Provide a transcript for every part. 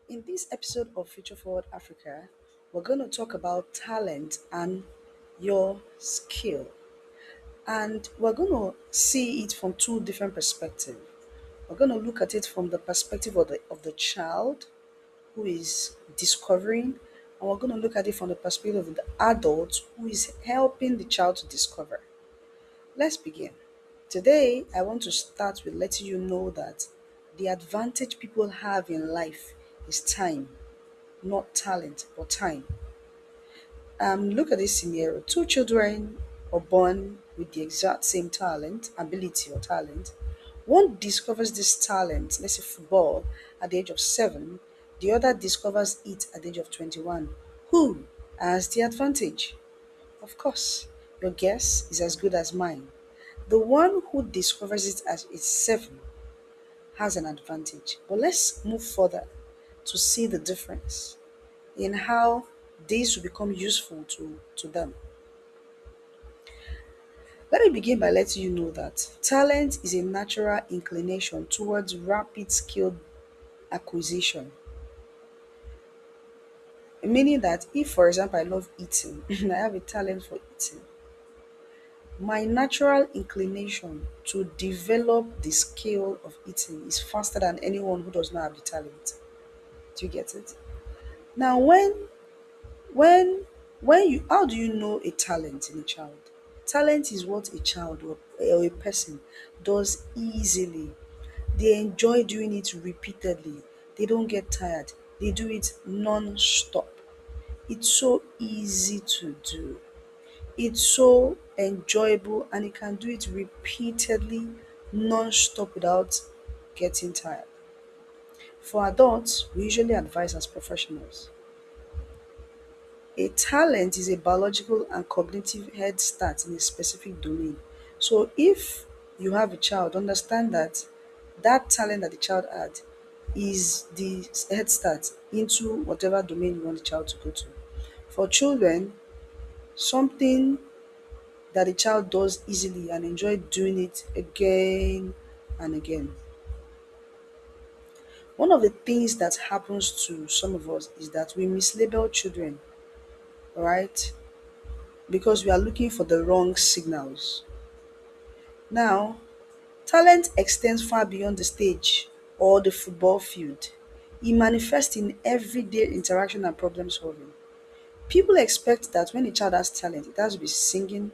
In this episode of Future Forward Africa, we're going to talk about talent and your skill. And we're going to see it from two different perspectives. We're going to look at it from the perspective of the child who is discovering, and we're going to look at it from the perspective of the adult who is helping the child to discover. Let's begin. Today, I want to start with letting you know that the advantage people have in life is time, not talent, but time. Look at this scenario. Two children are born with the exact same talent, ability or talent. One discovers this talent, let's say football, at the age of 7. The other discovers it at the age of 21. Who has the advantage? Of course, your guess is as good as mine. The one who discovers it at age 7 has an advantage. But let's move further to see the difference in how these will become useful to them. Let me begin by letting you know that talent is a natural inclination towards rapid skill acquisition. Meaning that if, for example, I love eating, I have a talent for eating, my natural inclination to develop the skill of eating is faster than anyone who does not have the talent. Do you get it? Now, when when you how do you know a talent in a child? Talent is what a child or a person does easily. They enjoy doing it repeatedly. They don't get tired. They do it non-stop. It's so easy to do. It's so enjoyable and you can do it repeatedly, non-stop without getting tired. For adults, we usually advise as professionals. A talent is a biological and cognitive head start in a specific domain. So if you have a child, understand that that talent that the child had is the head start into whatever domain you want the child to go to. For children, something that the child does easily and enjoy doing it again and again. One of the things that happens to some of us is that we mislabel children, right? Because we are looking for the wrong signals. Now, talent extends far beyond the stage or the football field. It manifests in everyday interaction and problem solving. People expect that when a child has talent, it has to be singing,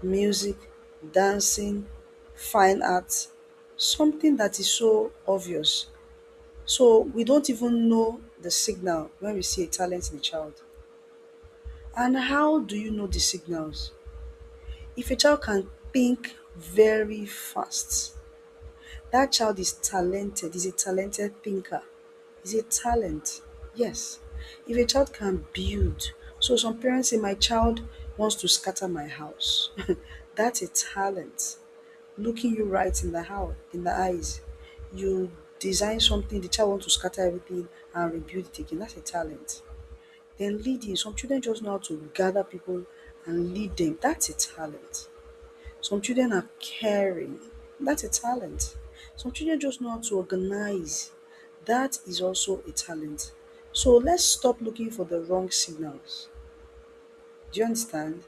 music, dancing, fine art, something that is so obvious. So we don't even know the signal when we see a talent in a child. And how do you know the signals? If a child can think very fast, that child is talented, is a talented thinker, is a talent. Yes. If a child can build, so some parents say, my child wants to scatter my house. That's a talent. Looking you right in the house, in the eyes. You design something, the child wants to scatter everything and rebuild it again. That's a talent. Then leading, some children just know how to gather people and lead them. That's a talent. Some children are caring. That's a talent. Some children just know how to organize. That is also a talent. So let's stop looking for the wrong signals. Do you understand?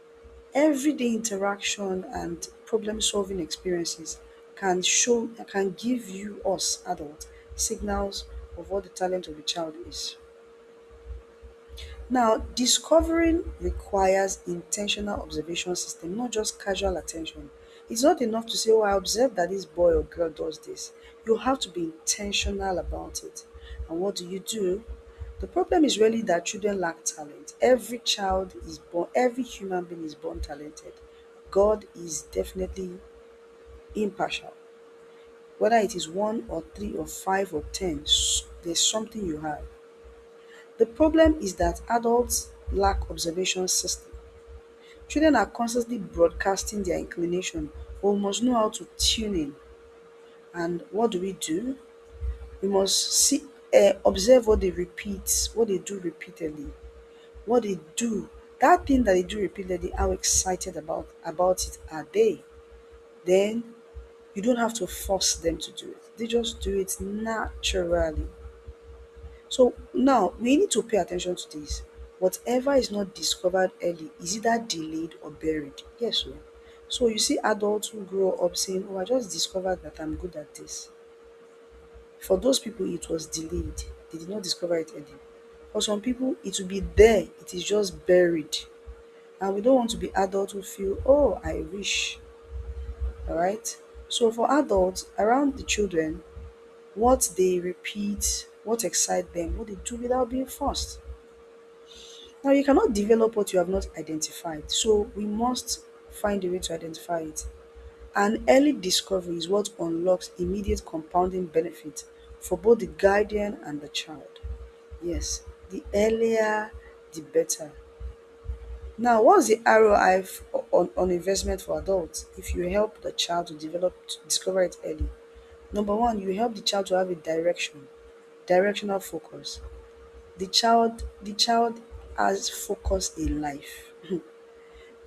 Everyday interaction and problem solving experiences can give you us adults signals of what the talent of a child is. Now, discovering requires intentional observation system, not just casual attention. It's not enough to say, oh, I observed that this boy or girl does this. You have to be intentional about it. And what do you do? The problem is really that children lack talent. Every child is born, every human being is born talented. God is definitely impartial. Whether it is one or three or five or ten, there's something you have. The problem is that adults lack observation system. Children are constantly broadcasting their inclination, but we must know how to tune in. And what do we do? We must observe what they repeat, what they do repeatedly, what they do. That thing that they do repeatedly, how excited about it are they? Then you don't have to force them to do it. They just do it naturally. So now we need to pay attention to this. Whatever is not discovered early is either delayed or buried. Yes, so. So you see adults who grow up saying, "Oh, I just discovered that I'm good at this." For those people, it was delayed. They did not discover it early. For some people, it will be there. It is just buried. And we don't want to be adults who feel, "Oh, I wish." All right. So for adults around the children, what they repeat, what excites them, what they do without being forced. Now, you cannot develop what you have not identified. So, we must find a way to identify it. And early discovery is what unlocks immediate compounding benefit for both the guardian and the child. Yes, the earlier, the better. Now, what's the ROI on investment for adults if you help the child to discover it early? Number one, you help the child to have a directional focus. The child has focus in life.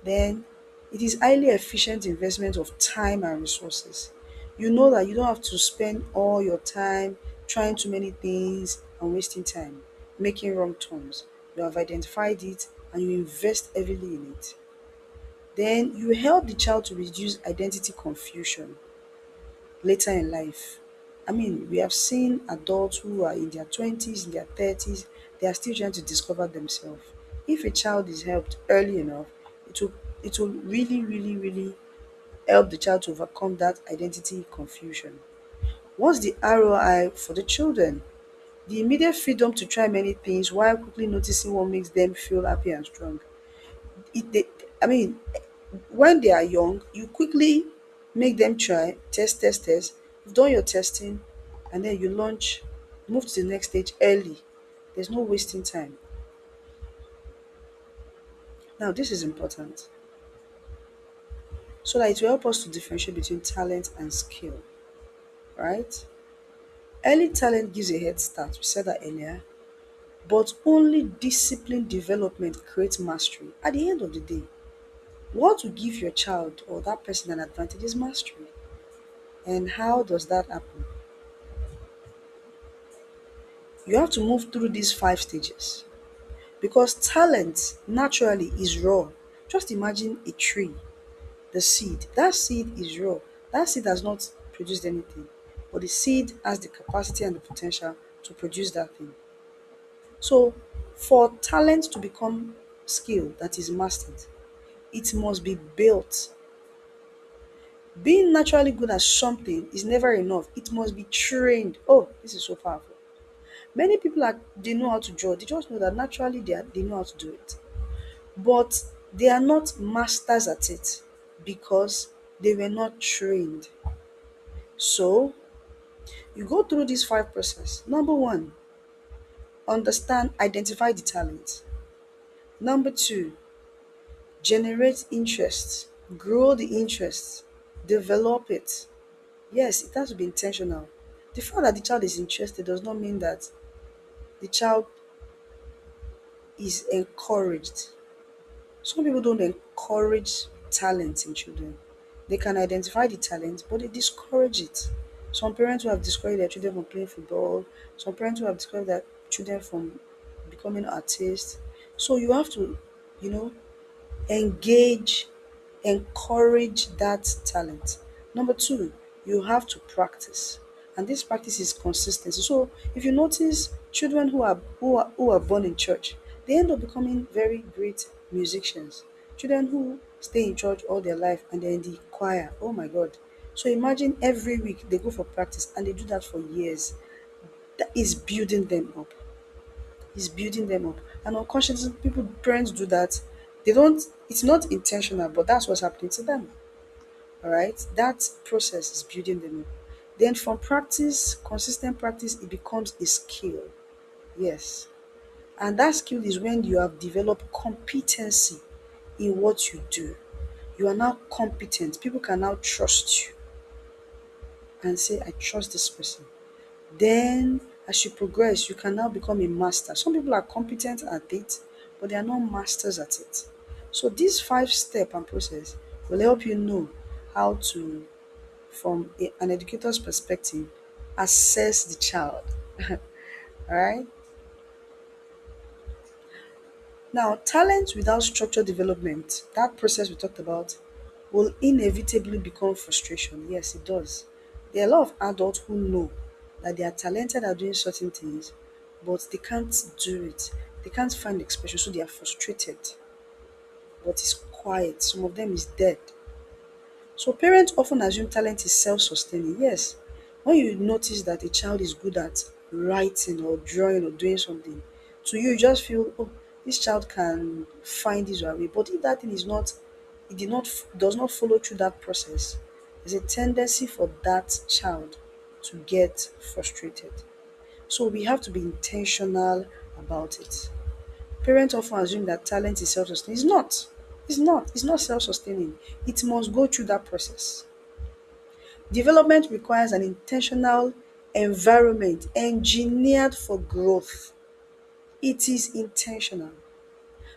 Then it is highly efficient investment of time and resources. You know that you don't have to spend all your time trying too many things and wasting time, making wrong turns. You have identified it and you invest heavily in it. Then you help the child to reduce identity confusion later in life. I mean, we have seen adults who are in their 20s, in their 30s, they are still trying to discover themselves. If a child is helped early enough, it will it will really, really, really help the child to overcome that identity confusion. What's the ROI for the children? The immediate freedom to try many things while quickly noticing what makes them feel happy and strong. It, they, I mean, when they are young, you quickly make them try, test. You've done your testing, and then you launch, move to the next stage early. There's no wasting time. Now, this is important so that it will help us to differentiate between talent and skill, right? Early talent gives a head start, we said that earlier, but only discipline development creates mastery. At the end of the day, what will give your child or that person an advantage is mastery. And how does that happen? You have to move through these five stages because talent naturally is raw. Just imagine a tree, the seed. That seed is raw. That seed has not produced anything, but the seed has the capacity and the potential to produce that thing. So, for talent to become skill that is mastered, it must be built. Being naturally good at something is never enough. It must be trained. Oh, this is so powerful. Many people are they know how to draw. They just know that naturally they know how to do it. But they are not masters at it because they were not trained. So you go through this five process. Number one, understand, identify the talent. Number two, generate interest, grow the interest, develop it. Yes, it has to be intentional. The fact that the child is interested does not mean that the child is encouraged. Some people don't encourage talent in children. They can identify the talent, but they discourage it. Some parents who have discouraged their children from playing football, some parents who have discouraged their children from becoming artists. So you have to, you know, engage, encourage that talent. Number two, you have to practice. And this practice is consistency. So if you notice children who are born in church, they end up becoming very great musicians. Children who stay in church all their life and they're in the choir. Oh my god. So imagine every week they go for practice and they do that for years. That is building them up, is building them up. And unconsciously, people, parents do that. They don't, it's not intentional, but that's what's happening to them. All right. That process is building them up. Then from practice, consistent practice, it becomes a skill. Yes. And that skill is when you have developed competency in what you do. You are now competent. People can now trust you and say, I trust this person. Then, as you progress, you can now become a master. Some people are competent at it, but they are not masters at it. So, this five-step and process will help you know how to, from an educator's perspective, assess the child. All right. Now, talent without structured development, that process we talked about, will inevitably become frustration. Yes, it does. There are a lot of adults who know that they are talented at doing certain things, but they can't do it. They can't find expression, so they are frustrated. But it's quiet. Some of them is dead. So parents often assume talent is self-sustaining. Yes, when you notice that a child is good at writing or drawing or doing something, to you, you just feel, oh, this child can find his way. But if that thing is not, it did not, does not follow through that process, there's a tendency for that child to get frustrated. So we have to be intentional about it. Parents often assume that talent is self-sustaining. It's not. It's not. It's not self-sustaining. It must go through that process. Development requires an intentional environment engineered for growth. It is intentional.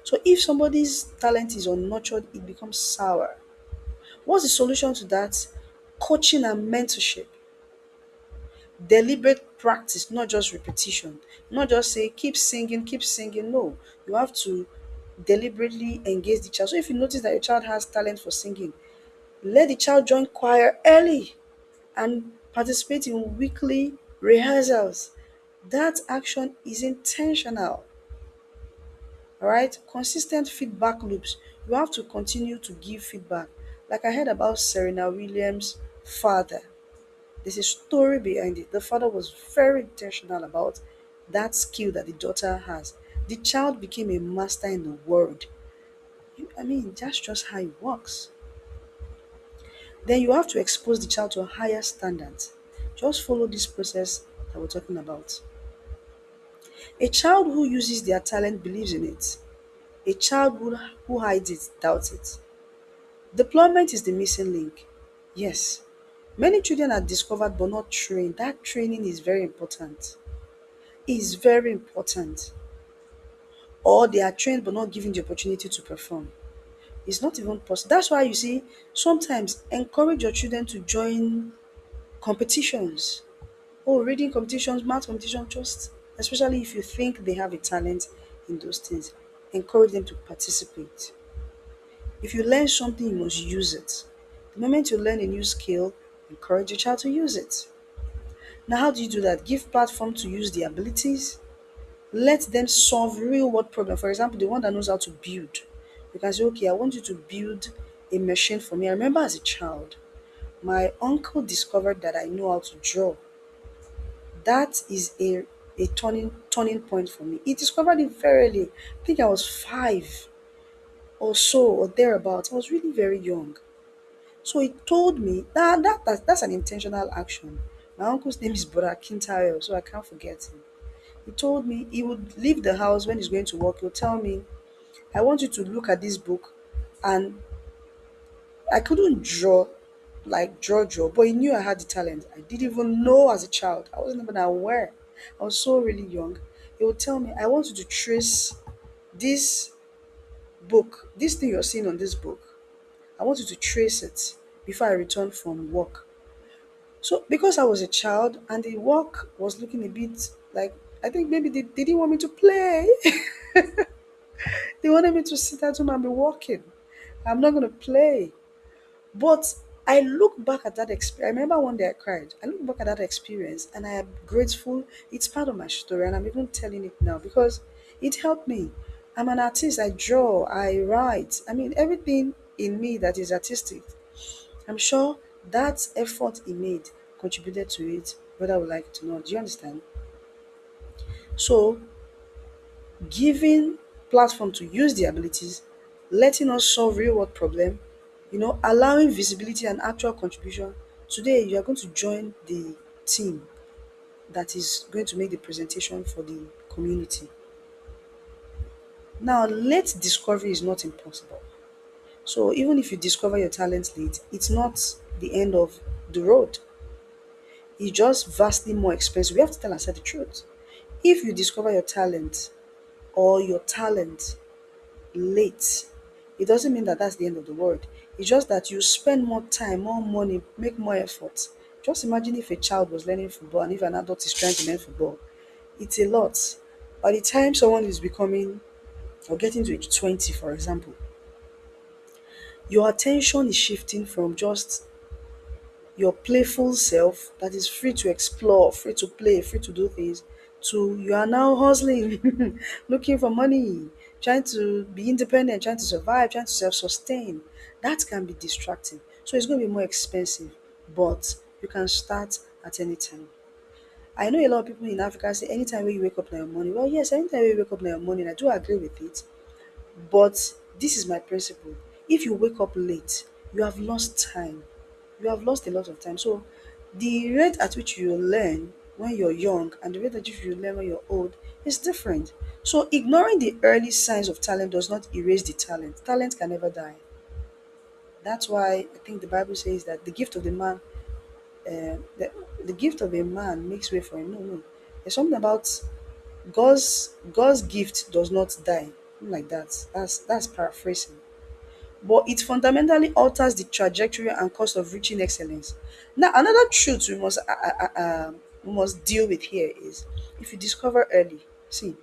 So if somebody's talent is unnurtured, it becomes sour. What's the solution to that? Coaching and mentorship, deliberate practice, not just repetition. Not just say, keep singing, keep singing. No, you have to deliberately engage the child. So if you notice that your child has talent for singing, let the child join choir early and participate in weekly rehearsals. That action is intentional. All right, consistent feedback loops. You have to continue to give feedback. Like I heard about Serena Williams' father. There's a story behind it. The father was very intentional about that skill that the daughter has. The child became a master in the world. I mean, that's just how it works. Then you have to expose the child to a higher standards. Just follow this process that we're talking about. A child who uses their talent believes in it. A child who hides it doubts it. Deployment is the missing link. Yes, many children are discovered but not trained. That training is very important. Is very important. Or they are trained but not given the opportunity to perform. It's not even possible. That's why you see, sometimes encourage your children to join competitions. Oh, reading competitions, math competition, just especially if you think they have a talent in those things, encourage them to participate. If you learn something, you must use it. The moment you learn a new skill, encourage your child to use it. Now, how do you do that? Give platform to use their abilities. Let them solve real world problems. For example, the one that knows how to build. You can say, okay, I want you to build a machine for me. I remember as a child, my uncle discovered that I know how to draw. That is a turning point for me. He discovered it very early. I think I was 5 or so or thereabout. I was really very young. So he told me that's an intentional action. My uncle's name is Brother Kintayo, so I can't forget him. He told me he would leave the house when he's going to work. He'll tell me, I want you to look at this book. And I couldn't draw, like draw, but he knew I had the talent. I didn't even know as a child. I wasn't even aware. I was so really young. He would tell me, I want you to trace this book, this thing you're seeing on this book. I want you to trace it before I return from work. So because I was a child and the work was looking a bit like, I think maybe they didn't want me to play. They wanted me to sit at home and be working. I'm not going to play. But I look back at that experience. I remember one day I cried. I look back at that experience and I am grateful. It's part of my story and I'm even telling it now because it helped me. I'm an artist. I draw, I write. I mean, everything in me that is artistic. I'm sure that effort he made contributed to it, whether I would like it or not. Do you understand? So, giving platform to use their abilities, letting us solve real world problem, allowing visibility and actual contribution. Today you are going to join the team that is going to make the presentation for the community. Now, late discovery is not impossible. So even if you discover your talent late, it's not the end of the road. It's just vastly more expensive. We have to tell ourselves the truth. If you discover your talent or your talent late, it doesn't mean that that's the end of the world. It's just that you spend more time, more money, make more effort. Just imagine if a child was learning football and if an adult is trying to learn football. It's a lot. By the time someone is becoming or getting to age 20, for example, your attention is shifting from just your playful self that is free to explore, free to play, free to do things, to you are now hustling, looking for money, trying to be independent, trying to survive, trying to self sustain. That can be distracting. So it's going to be more expensive, but you can start at any time. I know a lot of people in Africa say anytime when you wake up in the morning. Well, yes, anytime when you wake up in the morning, I do agree with it. But this is my principle. If you wake up late, you have lost time. You have lost a lot of time. So the rate at which you learn when you're young and the rate at which you learn when you're old is different. So ignoring the early signs of talent does not erase the talent. Talent can never die. That's why I think the Bible says that the gift of the man, the gift of a man makes way for him. No, no. There's something about God's gift does not die. Something like that. That's paraphrasing. But it fundamentally alters the trajectory and cost of reaching excellence. Now, another truth we must deal with here is if you discover early, see,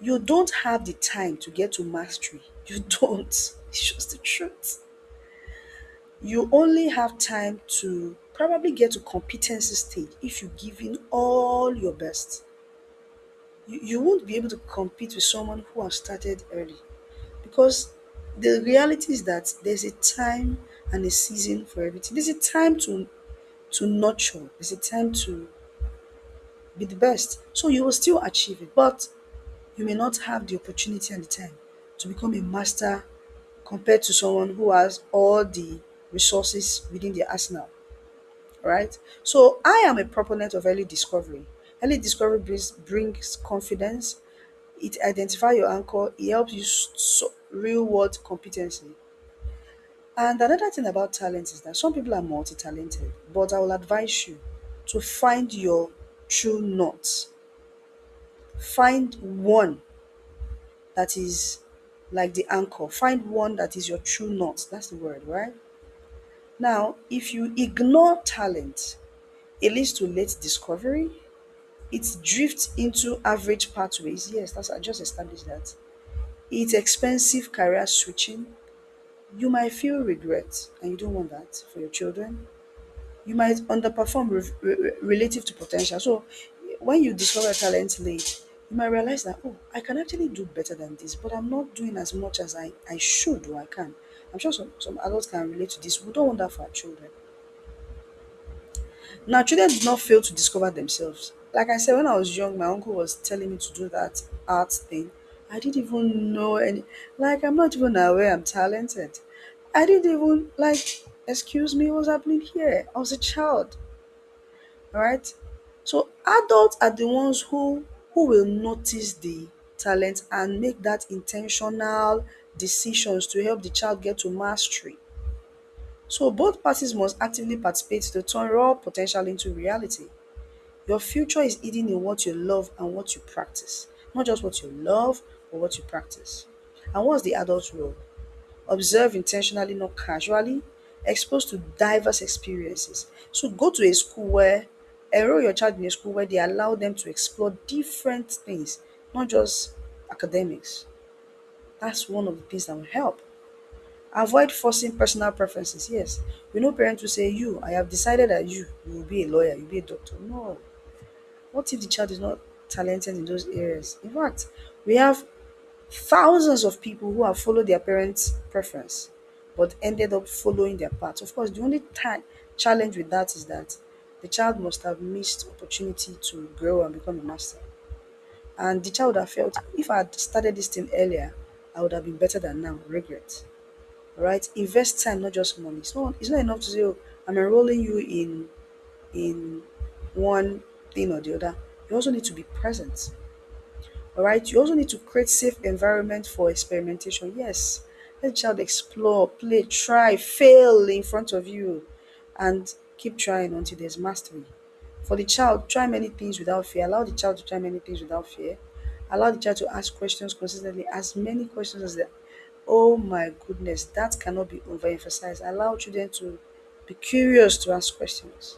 you don't have the time to get to mastery. You don't. It's just the truth. You only have time to probably get to competency stage if you give in all your best. You won't be able to compete with someone who has started early. Because the reality is that there's a time and a season for everything. There's a time to nurture. There's a time to be the best. So you will still achieve it, but you may not have the opportunity and the time to become a master compared to someone who has all the resources within their arsenal. Right? So I am a proponent of early discovery. Early discovery brings confidence. It identifies your anchor. It helps you real world competency. And another thing about talent is that some people are multi talented, but I will advise you to find your true north. Find one that is like the anchor. Find one that is your true north. That's the word, right? Now, if you ignore talent, it leads to late discovery. It drifts into average pathways. Yes, that's I just established that. It's expensive career switching. You might feel regret, and you don't want that for your children. You might underperform relative to potential. So when you discover talent late, you might realize that, oh, I can actually do better than this, but I'm not doing as much as I should or I can. I'm sure some adults can relate to this. We don't want that for our children. Now, children did not fail to discover themselves. Like I said, when I was young, my uncle was telling me to do that art thing. I didn't even know any, like, I'm not even aware I'm talented. I didn't even, like, excuse me, what's happening here? I was a child. Right? So adults are the ones who will notice the talent and make that intentional decisions to help the child get to mastery. So both parties must actively participate to turn raw potential into reality. Your future is hidden in what you love and what you practice. Not just what you love, but what you practice. And what's the adult role? Observe intentionally, not casually, exposed to diverse experiences. So go to a school where, enroll your child in a school where they allow them to explore different things, not just academics. That's one of the things that will help. Avoid forcing personal preferences. Yes, we know parents will say, you, I have decided that you will be a lawyer, you'll be a doctor. No. What if the child is not talented in those areas? In fact, we have thousands of people who have followed their parents' preference but ended up following their path. Of course, the only challenge with that is that the child must have missed opportunity to grow and become a master. And the child would have felt, if I had started this thing earlier, I would have been better than now. Regret. Right? Invest time, not just money. It's not enough to say, oh, I'm enrolling you in one thing or the other. You also need to be present. All right. You also need to create safe environment for experimentation. Yes. Let the child explore, play, try, fail in front of you, and keep trying until there's mastery. For the child, try many things without fear. Allow the child to try many things without fear. Allow the child to ask questions consistently, as many questions as they. Oh my goodness, that cannot be overemphasized. Allow children to be curious to ask questions.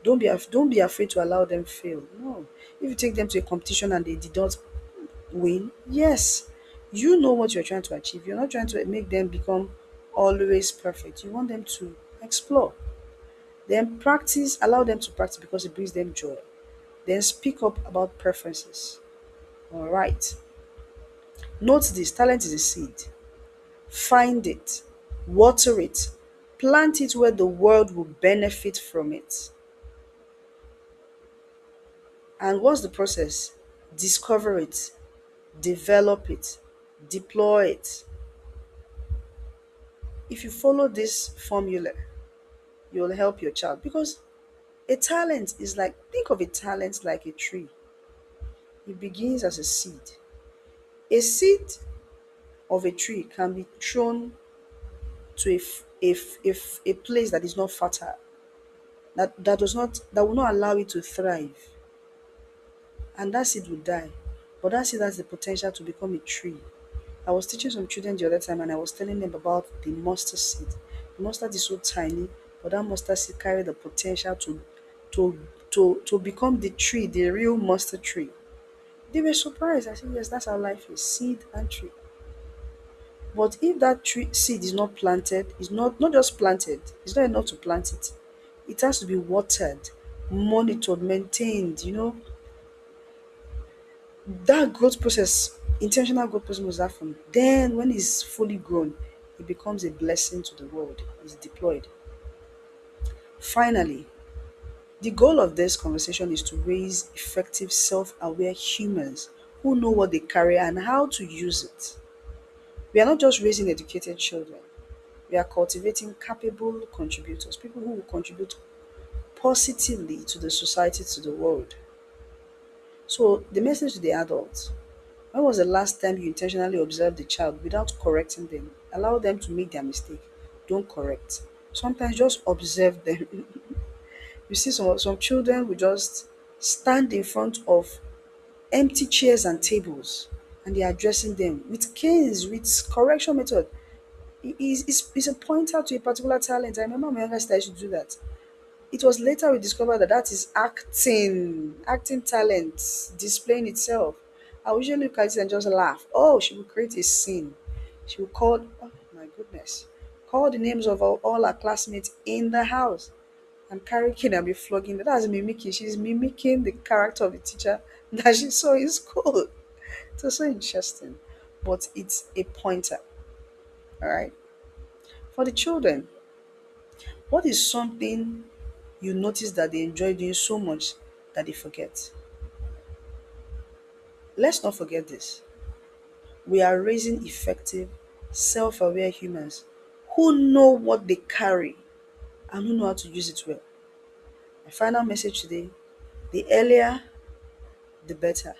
Don't be afraid to allow them fail. No. If you take them to a competition and they did not win? Yes. You know what you're trying to achieve. You're not trying to make them become always perfect. You want them to explore. Then practice, allow them to practice because it brings them joy. Then speak up about preferences. All right. Note this, talent is a seed. Find it, water it, plant it where the world will benefit from it. And what's the process? Discover it, develop it, deploy it. If you follow this formula, you'll help your child because a talent is like, think of a talent like a tree. It begins as a seed. A seed of a tree can be thrown to a place that is not fertile, that will not allow it to thrive, and that seed will die. But that seed has the potential to become a tree. I was teaching some children the other time and I was telling them about the mustard seed. The mustard is so tiny, but that mustard seed carry the potential to to become the tree, the real mustard tree. They were surprised. I said, yes, that's how life is, seed and tree. But if that tree seed is not planted, it's not just planted, it's not enough to plant it. It has to be watered, monitored, maintained, that growth process, intentional growth process must happen. Then when it's fully grown, it becomes a blessing to the world. It's deployed. Finally, the goal of this conversation is to raise effective, self-aware humans who know what they carry and how to use it. We are not just raising educated children. We are cultivating capable contributors, people who will contribute positively to the society, to the world. So the message to the adults: when was the last time you intentionally observed the child without correcting them? Allow them to make their mistake. Don't correct. Sometimes just observe them. You see some children will just stand in front of empty chairs and tables and they are addressing them with canes, with correction method. It's a pointer to a particular talent. I remember my younger sister used to do that. It was later we discovered that that is acting talent displaying itself. I would usually look at it and just laugh. Oh, she would create a scene. She would call, oh my goodness, call the names of all her classmates in the house and carry cane and be flogging them. That's mimicking. She's mimicking the character of the teacher that she saw in school. It was so interesting. But it's a pointer, all right? For the children, what is something you notice that they enjoy doing so much that they forget? Let's not forget this. We are raising effective, self aware humans who know what they carry and who know how to use it well. My final message today: the earlier, the better.